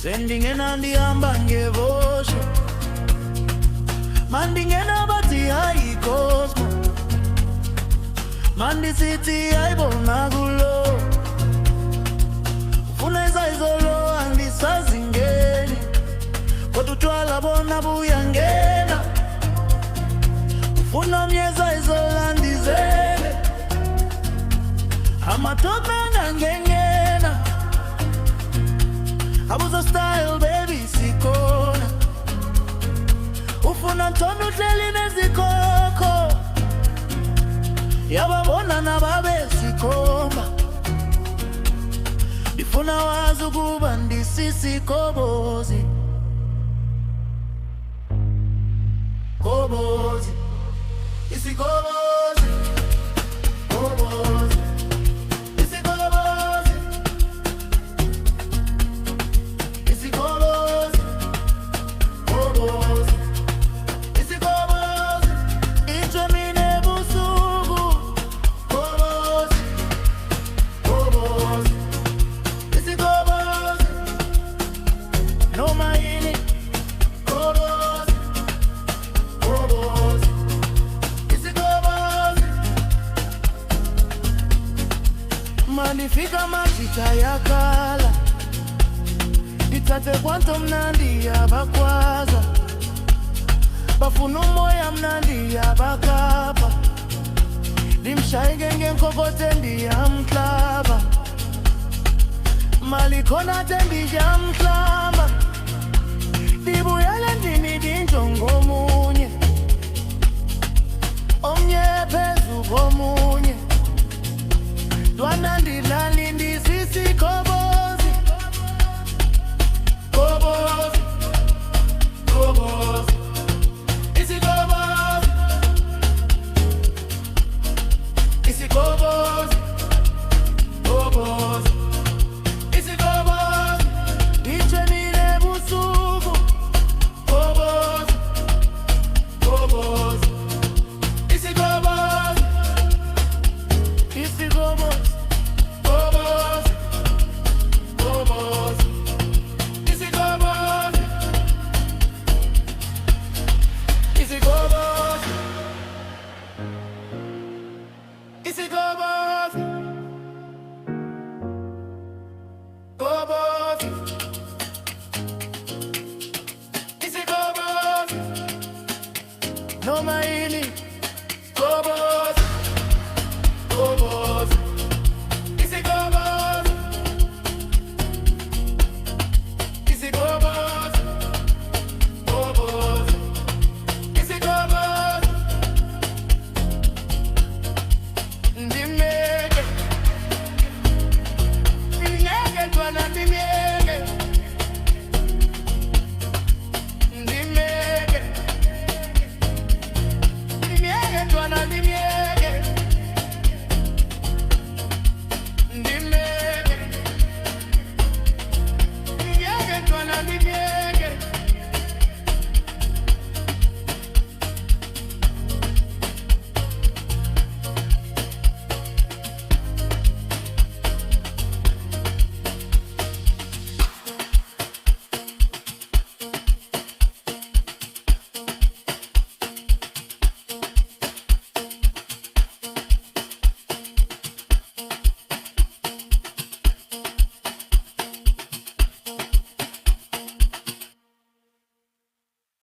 Sendingena ndihamba ngevosho, mandingena bathi hayi Cosmo, mandisithi hayibona kulo, ufuna izayizolo andisazingeni, kodwa utshwala bona buyangena, ufuna myeza izolo andizele, amatope angangengena, abuza style baby sikhona, ufuna ntondo uhleli nezikoko, yababona nababe sikhomba, ndifuna wazi ukuba ndisisikobozi. Kobozi, isikobozi, kobozi, isikobozi, isikobozi, kobozi, isikobozi, ichemine busuku, kobozi, kobozi, isikobozi, noma yini, kobozi, kobozi, isikobozi, malifika majita yakala, ithathe kwanto mnandi yabakwaza, bafuna umoya mnandi yabakapa, limshaye ngenkokote ndiyamklaba, malikhona tendiyamklamba, ndibuyele ndini ndinjongomunye, omnye phezu komunye, dwana ndilali ndisisikobozi. Kobozi, kobozi, isikobozi, isikobozi, kobozi, isikobozi, ichemine busuku, kobozi, kobozi, isikobozi, isikobozi, kobozi, kobozi, isikobozi, isikobozi, isikobozi, kobozi, isikobozi, noma yini.